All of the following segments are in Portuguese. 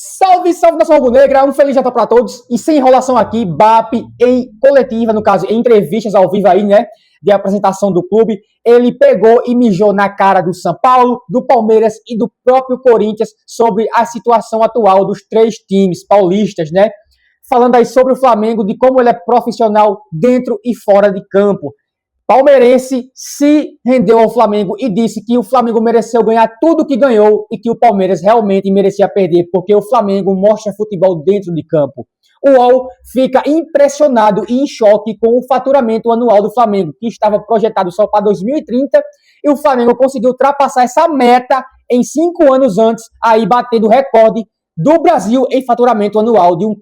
Salve, salve nação rubro-negra, um feliz Natal para todos. E sem enrolação aqui, BAP em coletiva, no caso, em entrevistas ao vivo aí, né, de apresentação do clube, ele pegou e mijou na cara do São Paulo, do Palmeiras e do próprio Corinthians sobre a situação atual dos três times paulistas, né, falando aí sobre o Flamengo, de como ele é profissional dentro e fora de campo. Palmeirense se rendeu ao Flamengo e disse que o Flamengo mereceu ganhar tudo que ganhou e que o Palmeiras realmente merecia perder, porque o Flamengo mostra futebol dentro de campo. O UOL fica impressionado e em choque com o faturamento anual do Flamengo, que estava projetado só para 2030, e o Flamengo conseguiu ultrapassar essa meta em 5 anos antes, aí batendo o recorde do Brasil em faturamento anual de um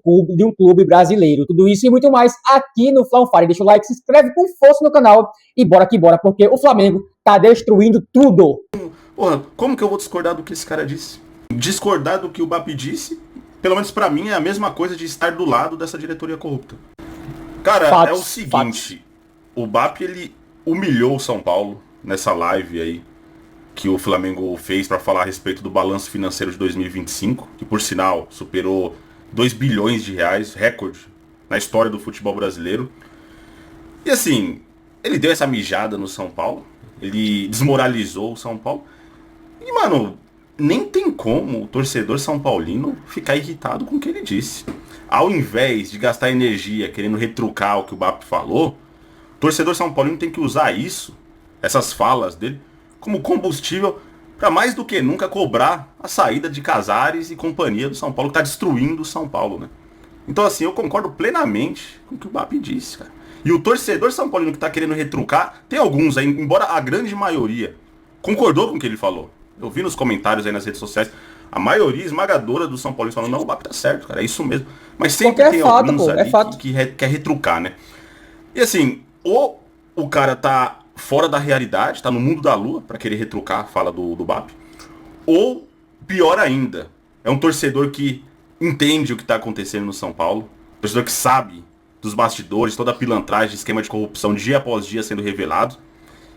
clube brasileiro. Tudo isso e muito mais aqui no Fla On Fire. Deixa o like, se inscreve com força no canal e bora que bora, porque o Flamengo tá destruindo tudo. Porra, como que eu vou discordar do que esse cara disse? Discordar do que o BAP disse, pelo menos pra mim, é a mesma coisa de estar do lado dessa diretoria corrupta. Cara, é o seguinte, o BAP, ele humilhou o São Paulo nessa live aí que o Flamengo fez para falar a respeito do balanço financeiro de 2025, que por sinal superou 2 bilhões de reais, recorde na história do futebol brasileiro. E assim, ele deu essa mijada no São Paulo, ele desmoralizou o São Paulo. E mano, nem tem como o torcedor são paulino ficar irritado com o que ele disse. Ao invés de gastar energia querendo retrucar o que o BAP falou, o torcedor são paulino tem que usar isso, essas falas dele, como combustível para mais do que nunca cobrar a saída de Casares e companhia do São Paulo, que está destruindo o São Paulo, né? Então assim, eu concordo plenamente com o que o BAP disse, cara. E o torcedor São Paulino que está querendo retrucar, tem alguns aí, embora a grande maioria concordou com o que ele falou. Eu vi nos comentários aí nas redes sociais, a maioria esmagadora do São Paulo falando, não, o BAP tá certo, cara, é isso mesmo. Mas sempre tem alguns ali que quer retrucar, né? E assim, ou o cara tá fora da realidade, tá no mundo da lua, pra querer retrucar a fala do BAP. Ou, pior ainda, é um torcedor que entende o que tá acontecendo no São Paulo, torcedor que sabe dos bastidores, toda a pilantragem, esquema de corrupção dia após dia sendo revelado,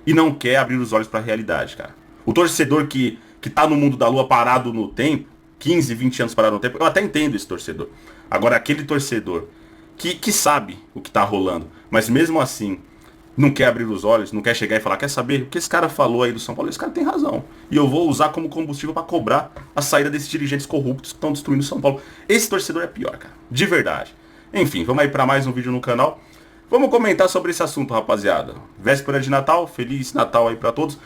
e não quer abrir os olhos pra realidade, cara. O torcedor que tá no mundo da lua parado no tempo, 15, 20 anos parado no tempo, eu até entendo esse torcedor. Agora, aquele torcedor que sabe o que tá rolando, mas mesmo assim não quer abrir os olhos, não quer chegar e falar, quer saber o que esse cara falou aí do São Paulo? Esse cara tem razão. E eu vou usar como combustível para cobrar a saída desses dirigentes corruptos que estão destruindo o São Paulo. Esse torcedor é pior, cara. De verdade. Enfim, vamos aí para mais um vídeo no canal. Vamos comentar sobre esse assunto, rapaziada. Véspera de Natal, Feliz Natal aí para todos.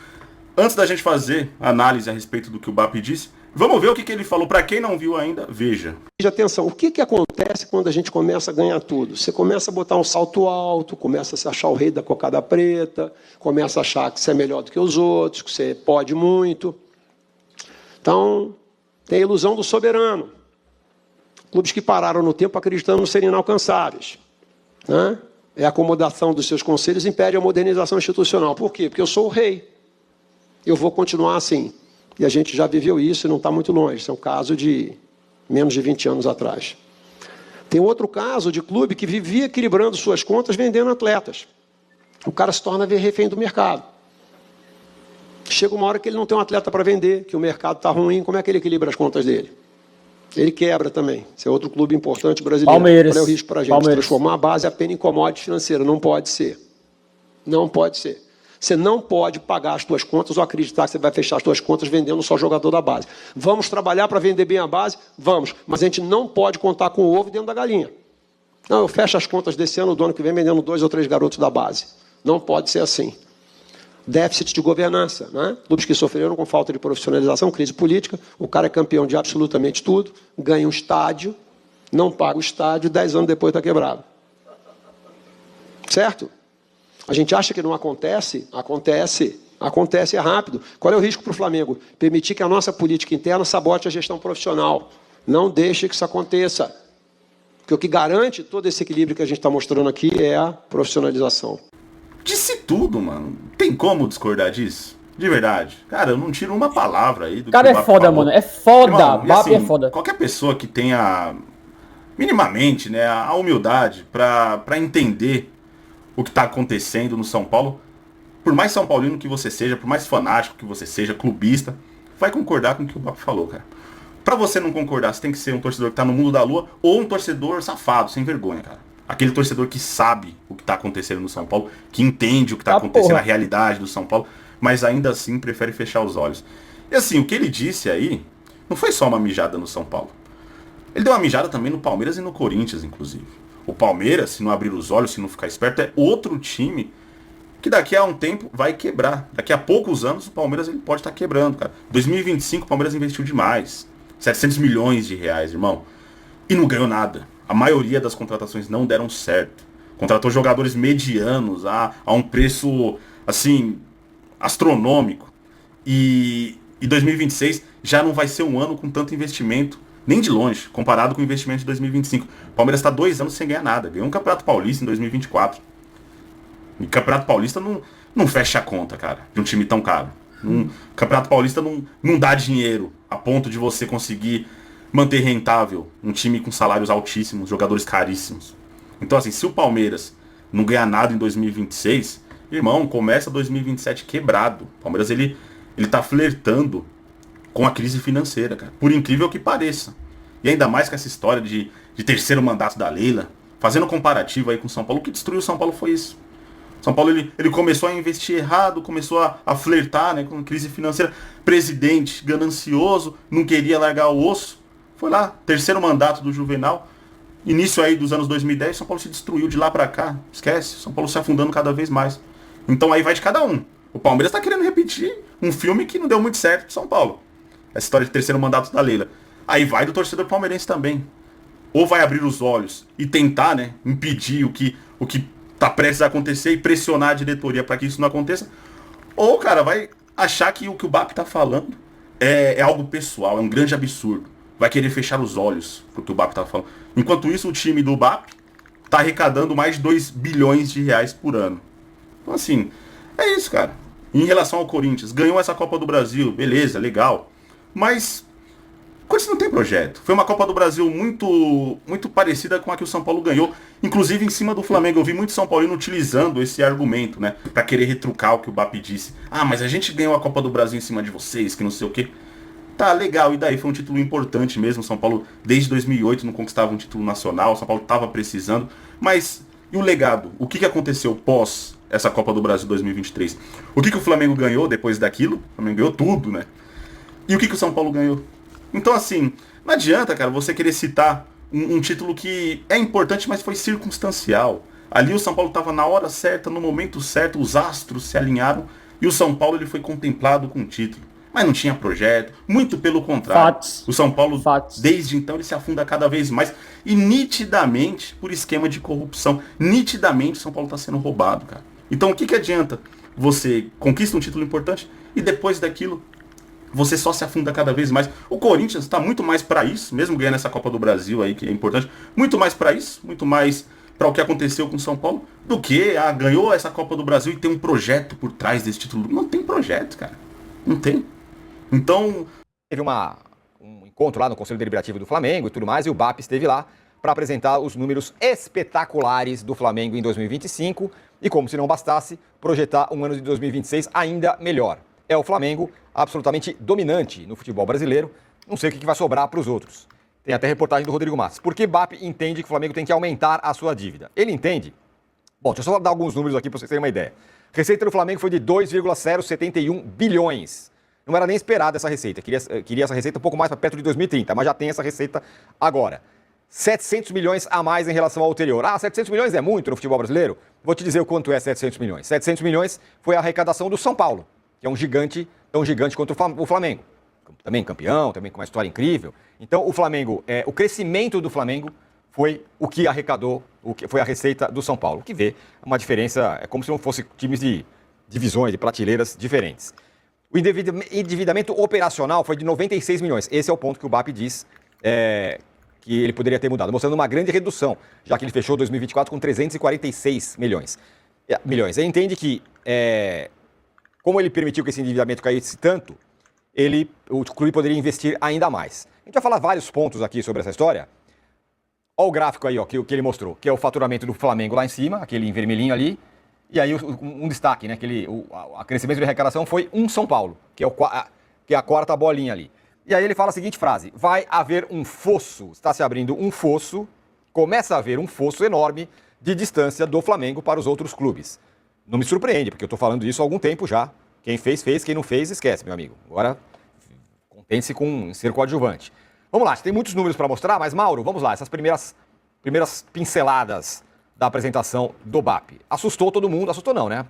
Antes da gente fazer análise a respeito do que o BAP disse, vamos ver o que ele falou. Para quem não viu ainda, veja. Atenção, o que acontece quando a gente começa a ganhar tudo? Você começa a botar um salto alto, começa a se achar o rei da cocada preta, começa a achar que você é melhor do que os outros, que você pode muito. Então, tem a ilusão do soberano. Clubes que pararam no tempo acreditando serem inalcançáveis, né? É a acomodação dos seus conselhos impede a modernização institucional. Por quê? Porque eu sou o rei. Eu vou continuar assim. E a gente já viveu isso e não está muito longe. Isso é um caso de menos de 20 anos atrás. Tem outro caso de clube que vivia equilibrando suas contas vendendo atletas. O cara se torna refém do mercado. Chega uma hora que ele não tem um atleta para vender, que o mercado está ruim, como é que ele equilibra as contas dele? Ele quebra também. Esse é outro clube importante brasileiro. Palmeiras. Qual é o risco para a gente? Transformar a base apenas em commodity financeira. Não pode ser. Não pode ser. Você não pode pagar as suas contas ou acreditar que você vai fechar as suas contas vendendo só jogador da base. Vamos trabalhar para vender bem a base? Vamos. Mas a gente não pode contar com o ovo dentro da galinha. Não, eu fecho as contas desse ano, do ano que vem, vendendo 2 ou 3 garotos da base. Não pode ser assim. Déficit de governança, né? Clubes que sofreram com falta de profissionalização, crise política, o cara é campeão de absolutamente tudo, ganha um estádio, não paga o estádio, 10 anos depois está quebrado. Certo? A gente acha que não acontece? Acontece. Acontece, é rápido. Qual é o risco para o Flamengo? Permitir que a nossa política interna sabote a gestão profissional. Não deixe que isso aconteça. Porque o que garante todo esse equilíbrio que a gente está mostrando aqui é a profissionalização. Disse tudo, mano. Tem como discordar disso? De verdade. Cara, eu não tiro uma palavra aí do cara, que o BAP é foda, falou. mano. É foda. Irmão, BAP assim, é foda. Qualquer pessoa que tenha minimamente, né, a humildade para entender o que está acontecendo no São Paulo, por mais São Paulino que você seja, por mais fanático que você seja, clubista, vai concordar com o que o BAP falou, cara. Pra você não concordar, você tem que ser um torcedor que tá no mundo da lua ou um torcedor safado, sem vergonha, cara. Aquele torcedor que sabe o que tá acontecendo no São Paulo, que entende o que tá acontecendo, a realidade do São Paulo, mas ainda assim prefere fechar os olhos. E assim, o que ele disse aí não foi só uma mijada no São Paulo. Ele deu uma mijada também no Palmeiras e no Corinthians, inclusive. O Palmeiras, se não abrir os olhos, se não ficar esperto, é outro time que daqui a um tempo vai quebrar. Daqui a poucos anos o Palmeiras ele pode estar quebrando, cara. 2025 o Palmeiras investiu demais. 700 milhões de reais, irmão. E não ganhou nada. A maioria das contratações não deram certo. Contratou jogadores medianos a um preço, assim, astronômico. E 2026 já não vai ser um ano com tanto investimento, nem de longe, comparado com o investimento de 2025. O Palmeiras está 2 anos sem ganhar nada. Ganhou um Campeonato Paulista em 2024. E o Campeonato Paulista não fecha a conta, cara, de um time tão caro. O Campeonato Paulista não dá dinheiro a ponto de você conseguir manter rentável um time com salários altíssimos, jogadores caríssimos. Então, assim, se o Palmeiras não ganhar nada em 2026, irmão, começa 2027 quebrado. O Palmeiras, ele tá flertando com a crise financeira, cara. Por incrível que pareça. E ainda mais com essa história de terceiro mandato da Leila, fazendo comparativo aí com o São Paulo. O que destruiu o São Paulo foi isso. São Paulo ele começou a investir errado, começou a flertar, né, com crise financeira. Presidente ganancioso, não queria largar o osso. Foi lá, terceiro mandato do Juvenal. Início aí dos anos 2010, São Paulo se destruiu de lá pra cá. Esquece, São Paulo se afundando cada vez mais. Então aí vai de cada um. O Palmeiras tá querendo repetir um filme que não deu muito certo pro São Paulo. Essa história de terceiro mandato da Leila. Aí vai do torcedor palmeirense também. Ou vai abrir os olhos e tentar, né, impedir o que tá prestes a acontecer e pressionar a diretoria para que isso não aconteça. Ou, cara, vai achar que o que o BAP tá falando é algo pessoal, é um grande absurdo. Vai querer fechar os olhos pro que o BAP tá falando. Enquanto isso, o time do BAP tá arrecadando mais de 2 bilhões de reais por ano. Então, assim, é isso, cara. Em relação ao Corinthians, ganhou essa Copa do Brasil, beleza, legal. Mas o Corinthians não tem projeto. Foi uma Copa do Brasil muito, muito parecida com a que o São Paulo ganhou. Inclusive em cima do Flamengo. Eu vi muito São Paulino utilizando esse argumento, né? Pra querer retrucar o que o BAP disse. Ah, mas a gente ganhou a Copa do Brasil em cima de vocês, que não sei o quê. Tá, legal. E daí foi um título importante mesmo. O São Paulo, desde 2008, não conquistava um título nacional. O São Paulo tava precisando. Mas, e o legado? O que aconteceu pós essa Copa do Brasil 2023? O que o Flamengo ganhou depois daquilo? O Flamengo ganhou tudo, né? E o que o São Paulo ganhou? Então, assim, não adianta, cara, você querer citar um título que é importante, mas foi circunstancial. Ali o São Paulo estava na hora certa, no momento certo, os astros se alinharam e o São Paulo ele foi contemplado com o título. Mas não tinha projeto, muito pelo contrário. Fatos. O São Paulo, Fatos. desde então, ele se afunda cada vez mais. E nitidamente, por esquema de corrupção, nitidamente o São Paulo está sendo roubado, cara. Então o que adianta? Você conquista um título importante e depois daquilo você só se afunda cada vez mais. O Corinthians está muito mais para isso, mesmo ganhando essa Copa do Brasil aí, que é importante, muito mais para isso, muito mais para o que aconteceu com o São Paulo, do que ganhou essa Copa do Brasil e tem um projeto por trás desse título. Não tem projeto, cara. Não tem. Então... Teve um encontro lá no Conselho Deliberativo do Flamengo e tudo mais, e o BAP esteve lá para apresentar os números espetaculares do Flamengo em 2025 e, como se não bastasse, projetar um ano de 2026 ainda melhor. É o Flamengo absolutamente dominante no futebol brasileiro. Não sei o que vai sobrar para os outros. Tem até reportagem do Rodrigo Matos. Por que BAP entende que o Flamengo tem que aumentar a sua dívida? Ele entende... Bom, deixa eu só dar alguns números aqui para vocês terem uma ideia. A receita do Flamengo foi de 2,071 bilhões. Não era nem esperada essa receita. Queria essa receita um pouco mais para perto de 2030, mas já tem essa receita agora. 700 milhões a mais em relação ao anterior. 700 milhões é muito no futebol brasileiro? Vou te dizer o quanto é 700 milhões. 700 milhões foi a arrecadação do São Paulo, que é um gigante, tão gigante quanto o Flamengo. Também campeão, também com uma história incrível. Então, o Flamengo, o crescimento do Flamengo foi o que arrecadou, foi a receita do São Paulo. O que vê uma diferença, é como se não fosse times de divisões, de prateleiras diferentes. O endividamento operacional foi de 96 milhões. Esse é o ponto que o BAP diz que ele poderia ter mudado, mostrando uma grande redução, já que ele fechou 2024 com 346 milhões. Ele entende que, como ele permitiu que esse endividamento caísse tanto, o clube poderia investir ainda mais. A gente vai falar vários pontos aqui sobre essa história. Olha o gráfico aí, ó, que ele mostrou, que é o faturamento do Flamengo lá em cima, aquele em vermelhinho ali. E aí um destaque, né? O crescimento de arrecadação foi São Paulo, que é a quarta bolinha ali. E aí ele fala a seguinte frase: vai haver um fosso, está se abrindo um fosso, começa a haver um fosso enorme de distância do Flamengo para os outros clubes. Não me surpreende, porque eu estou falando isso há algum tempo já. Quem fez, fez. Quem não fez, esquece, meu amigo. Agora, contente-se com ser coadjuvante. Vamos lá, tem muitos números para mostrar, mas, Mauro, vamos lá. Essas primeiras pinceladas da apresentação do BAP. Assustou todo mundo, assustou não, né?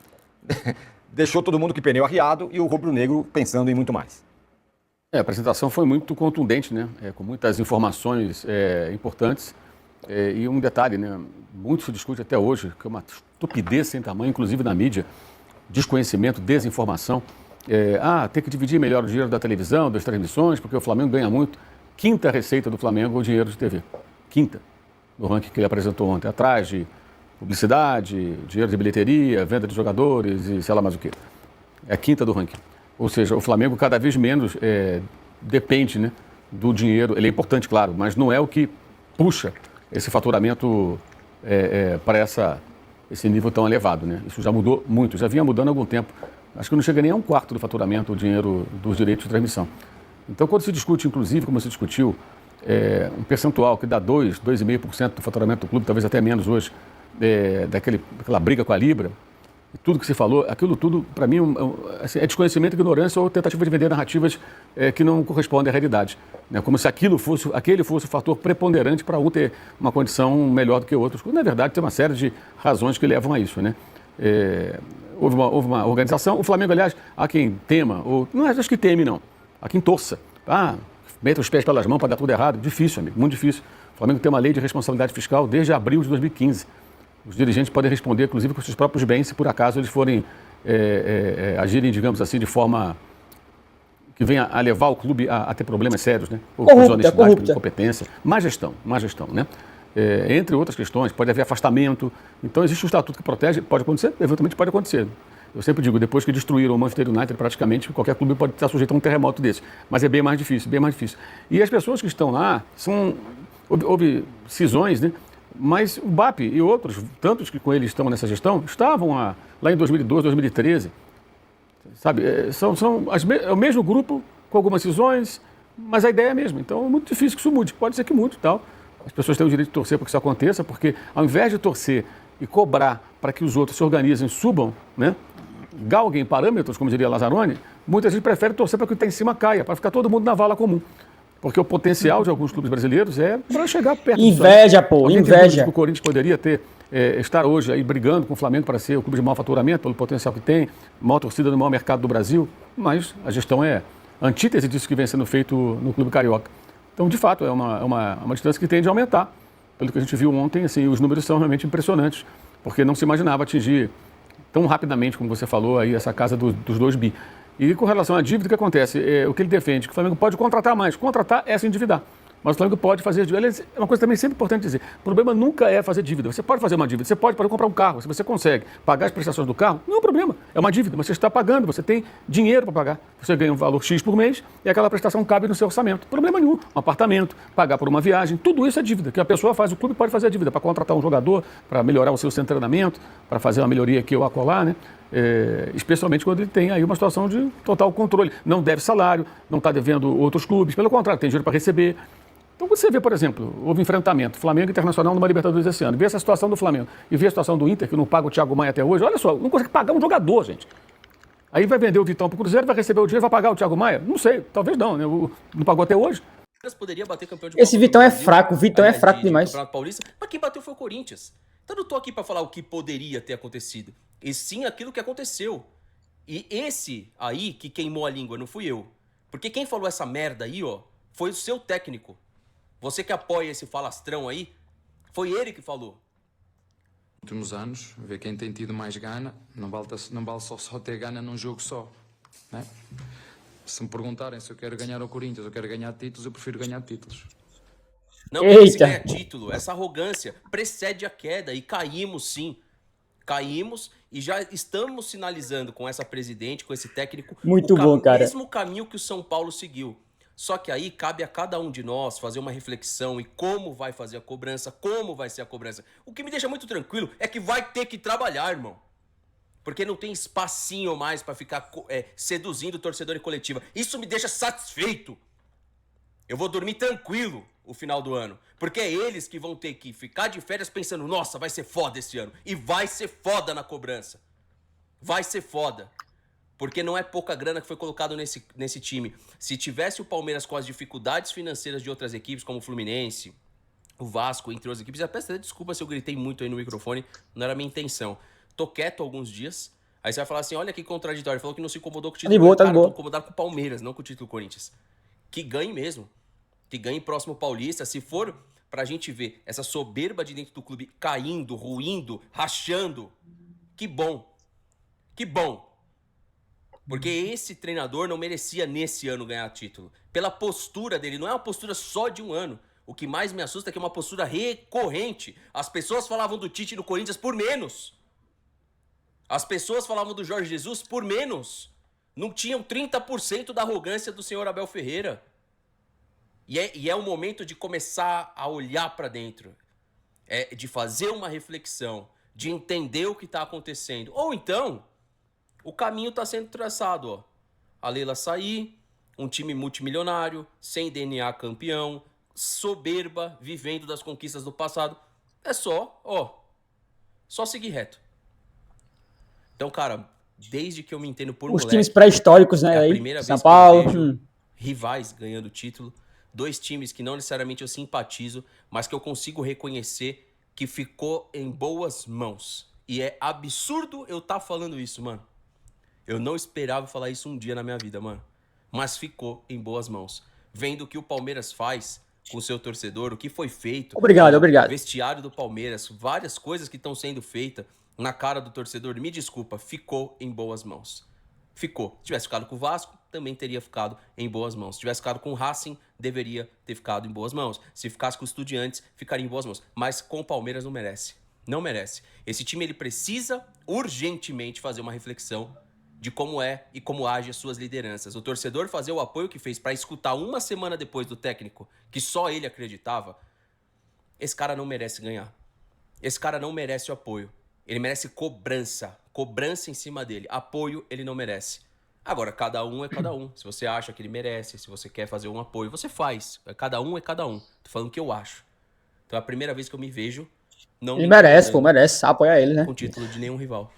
Deixou todo mundo que pneu arriado e o rubro-negro pensando em muito mais. A apresentação foi muito contundente, né? Com muitas informações importantes. E um detalhe, né? Muito se discute até hoje, que é uma estupidez sem tamanho, inclusive na mídia, desconhecimento, desinformação. Tem que dividir melhor o dinheiro da televisão, das transmissões, porque o Flamengo ganha muito. Quinta receita do Flamengo é o dinheiro de TV. Quinta, no ranking que ele apresentou ontem. Atrás de publicidade, dinheiro de bilheteria, venda de jogadores e sei lá mais o quê. É a quinta do ranking. Ou seja, o Flamengo cada vez menos depende, né, do dinheiro. Ele é importante, claro, mas não é o que puxa esse faturamento para esse nível tão elevado, né? Isso já mudou muito, já vinha mudando há algum tempo. Acho que não chega nem a um quarto do faturamento o dinheiro dos direitos de transmissão. Então, quando se discute, inclusive, como se discutiu, um percentual que dá 2,5% do faturamento do clube, talvez até menos hoje, daquela briga com a Libra, e tudo que se falou, aquilo tudo, para mim, assim, é desconhecimento, ignorância ou tentativa de vender narrativas que não correspondem à realidade. Né? Como se aquele fosse o fator preponderante para um ter uma condição melhor do que outros. Na verdade, tem uma série de razões que levam a isso, né? Houve uma organização. O Flamengo, aliás, há quem tema, ou não acho que teme, não. Há quem torça. Meta os pés pelas mãos para dar tudo errado. Difícil, amigo, muito difícil. O Flamengo tem uma lei de responsabilidade fiscal desde abril de 2015. Os dirigentes podem responder, inclusive, com seus próprios bens, se por acaso eles forem agirem, digamos assim, de forma que venha a levar o clube a ter problemas sérios, né? Ou desonestidade, incompetência, má gestão, né? Entre outras questões, pode haver afastamento. Então, existe um estatuto que protege, pode acontecer, eventualmente pode acontecer. Eu sempre digo, depois que destruíram o Manchester United, praticamente qualquer clube pode estar sujeito a um terremoto desse. Mas é bem mais difícil, bem mais difícil. E as pessoas que estão lá, houve cisões, né? Mas o BAP e outros, tantos que com ele estão nessa gestão, estavam lá em 2012, 2013. Sabe, é o mesmo grupo, com algumas cisões, mas a ideia é a mesma. Então é muito difícil que isso mude. Pode ser que mude e tal. As pessoas têm o direito de torcer para que isso aconteça, porque ao invés de torcer e cobrar para que os outros se organizem, subam, né, galguem parâmetros, como diria Lazzaroni, muita gente prefere torcer para que o que está em cima caia, para ficar todo mundo na vala comum. Porque o potencial de alguns clubes brasileiros é para chegar perto disso. Inveja, pô, inveja. O Corinthians poderia estar hoje aí brigando com o Flamengo para ser o clube de maior faturamento, pelo potencial que tem, maior torcida no maior mercado do Brasil, mas a gestão é antítese disso que vem sendo feito no clube carioca. Então, de fato, é uma distância que tende a aumentar. Pelo que a gente viu ontem, assim, os números são realmente impressionantes, porque não se imaginava atingir tão rapidamente, como você falou, aí, essa casa dos 2 bi. E com relação à dívida, o que acontece? O que ele defende, que o Flamengo pode contratar mais. Contratar é se endividar. Mas o Flamengo pode fazer dívida. É uma coisa também sempre importante dizer. O problema nunca é fazer dívida. Você pode fazer uma dívida. Você pode comprar um carro. Se você consegue pagar as prestações do carro, não é um problema. É uma dívida. Mas você está pagando. Você tem dinheiro para pagar. Você ganha um valor X por mês e aquela prestação cabe no seu orçamento. Problema nenhum. Um apartamento, pagar por uma viagem. Tudo isso é dívida. Que a pessoa faz. O clube pode fazer a dívida para contratar um jogador, para melhorar o seu centro de treinamento, para fazer uma melhoria aqui ou acolá, né? Especialmente quando ele tem aí uma situação de total controle. Não deve salário, não está devendo outros clubes. Pelo contrário, tem dinheiro para receber. Então você vê, por exemplo, houve enfrentamento, Flamengo Internacional numa Libertadores esse ano, vê essa situação do Flamengo e vê a situação do Inter, que não paga o Thiago Maia até hoje, olha só, não consegue pagar um jogador, gente. Aí vai vender o Vitão para o Cruzeiro, vai receber o dinheiro, vai pagar o Thiago Maia? Não sei, talvez não, né? Não pagou até hoje. Esse Vitão é fraco, o Vitão é fraco demais. Paulista, mas quem bateu foi o Corinthians. Então eu não tô aqui para falar o que poderia ter acontecido, e sim aquilo que aconteceu. E esse aí que queimou a língua, não fui eu. Porque quem falou essa merda aí, ó, foi o seu técnico. Você que apoia esse falastrão aí, foi ele que falou. Nos últimos anos, ver quem tem tido mais gana, não vale só ter gana num jogo só, né? Se me perguntarem se eu quero ganhar ao Corinthians ou quero ganhar títulos, eu prefiro ganhar títulos. Não esse ganha título, essa arrogância precede a queda e caímos sim. Caímos e já estamos sinalizando com essa presidente, com esse técnico, muito bom, cara. O mesmo caminho que o São Paulo seguiu. Só que aí cabe a cada um de nós fazer uma reflexão e como vai fazer a cobrança, como vai ser a cobrança. O que me deixa muito tranquilo é que vai ter que trabalhar, irmão. Porque não tem espacinho mais pra ficar seduzindo o torcedor e coletiva. Isso me deixa satisfeito. Eu vou dormir tranquilo o final do ano. Porque é eles que vão ter que ficar de férias pensando, nossa, vai ser foda esse ano. E vai ser foda na cobrança. Vai ser foda. Porque não é pouca grana que foi colocado nesse time. Se tivesse o Palmeiras com as dificuldades financeiras de outras equipes, como o Fluminense, o Vasco, entre outras equipes, eu peço até desculpa se eu gritei muito aí no microfone, não era a minha intenção. Tô quieto alguns dias, aí você vai falar assim, olha que contraditório, falou que não se incomodou com o título. Tá de boa. Tô incomodado com o Palmeiras, não com o título Corinthians. Que ganhe mesmo. Que ganhe próximo Paulista. Se for pra gente ver essa soberba de dentro do clube caindo, ruindo, rachando, que bom. Que bom. Porque esse treinador não merecia nesse ano ganhar título. Pela postura dele, não é uma postura só de um ano. O que mais me assusta é que é uma postura recorrente. As pessoas falavam do Tite no Corinthians por menos. As pessoas falavam do Jorge Jesus por menos. Não tinham 30% da arrogância do senhor Abel Ferreira. E é o momento de começar a olhar para dentro. De fazer uma reflexão. De entender o que está acontecendo. Ou então, o caminho está sendo traçado. Ó. A Leila sair, um time multimilionário, sem DNA campeão, soberba, vivendo das conquistas do passado. É só seguir reto. Então, cara, desde que eu me entendo por os times pré-históricos, né? É a aí, primeira São vez Paulo, que eu vejo rivais ganhando título. 2 times que não necessariamente eu simpatizo, mas que eu consigo reconhecer que ficou em boas mãos. E é absurdo eu estar falando isso, mano. Eu não esperava falar isso um dia na minha vida, mano. Mas ficou em boas mãos. Vendo o que o Palmeiras faz com o seu torcedor, o que foi feito. Obrigado. Vestiário do Palmeiras, várias coisas que estão sendo feitas na cara do torcedor. Me desculpa, ficou em boas mãos. Ficou. Se tivesse ficado com o Vasco, também teria ficado em boas mãos. Se tivesse ficado com o Racing, deveria ter ficado em boas mãos. Se ficasse com o Estudiantes, ficaria em boas mãos. Mas com o Palmeiras não merece. Não merece. Esse time ele precisa urgentemente fazer uma reflexão de como é e como age as suas lideranças. O torcedor fazer o apoio que fez para escutar uma semana depois do técnico, que só ele acreditava, esse cara não merece ganhar. Esse cara não merece o apoio. Ele merece cobrança em cima dele. Apoio ele não merece. Agora, cada um é cada um. Se você acha que ele merece, se você quer fazer um apoio, você faz. Cada um é cada um. Tô falando o que eu acho. Então é a primeira vez que eu me vejo não ele merece apoiar ele, né? Com título de nenhum rival.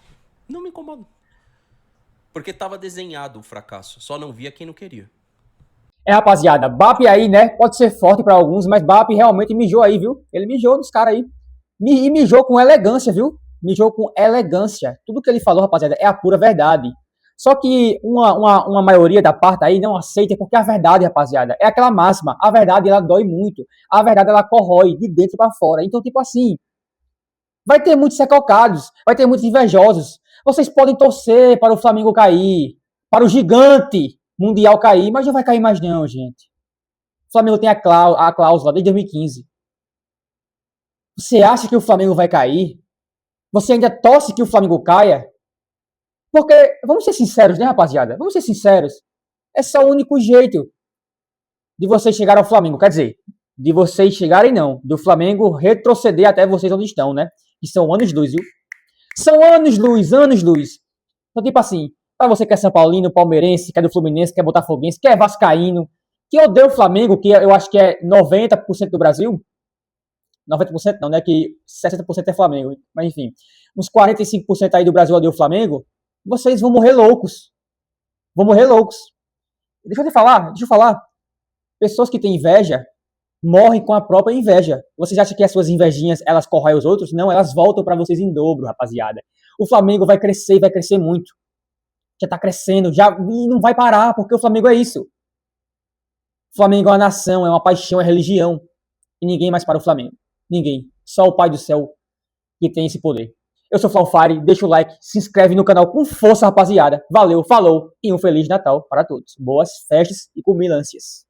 Não me incomoda. Porque tava desenhado o fracasso. Só não via quem não queria. Rapaziada, BAP aí, né? Pode ser forte pra alguns, mas BAP realmente mijou aí, viu? Ele mijou dos caras aí. E mijou com elegância, viu? Mijou com elegância. Tudo que ele falou, rapaziada, é a pura verdade. Só que uma maioria da parte aí não aceita, porque a verdade, rapaziada, é aquela máxima. A verdade, ela dói muito. A verdade, ela corrói de dentro pra fora. Então, tipo assim, vai ter muitos recalcados, vai ter muitos invejosos. Vocês podem torcer para o Flamengo cair, para o gigante mundial cair, mas não vai cair mais não, gente. O Flamengo tem a cláusula desde 2015. Você acha que o Flamengo vai cair? Você ainda torce que o Flamengo caia? Porque, vamos ser sinceros, né, rapaziada? Vamos ser sinceros. É só o único jeito de vocês chegarem ao Flamengo. Quer dizer, de vocês chegarem não. Do Flamengo retroceder até vocês onde estão, né? Que são anos-luz, viu? São anos-luz. Então, tipo assim, pra você que é São Paulino, palmeirense, que é do Fluminense, que é botafoguense, que é vascaíno, que odeia o Flamengo, que eu acho que é 90% do Brasil. 90% não, né? Que 60% é Flamengo. Mas enfim, uns 45% aí do Brasil odeia o Flamengo. Vocês vão morrer loucos. Deixa eu falar. Pessoas que têm inveja morrem com a própria inveja. Vocês acham que as suas invejinhas, elas corroem os outros? Não, elas voltam pra vocês em dobro, rapaziada. O Flamengo vai crescer muito. Já tá crescendo, e não vai parar, porque o Flamengo é isso. O Flamengo é uma nação, é uma paixão, é religião. E ninguém mais para o Flamengo. Ninguém. Só o Pai do Céu que tem esse poder. Eu sou Flaufire, deixa o like, se inscreve no canal com força, rapaziada. Valeu, falou e um Feliz Natal para todos. Boas festas e comilanças.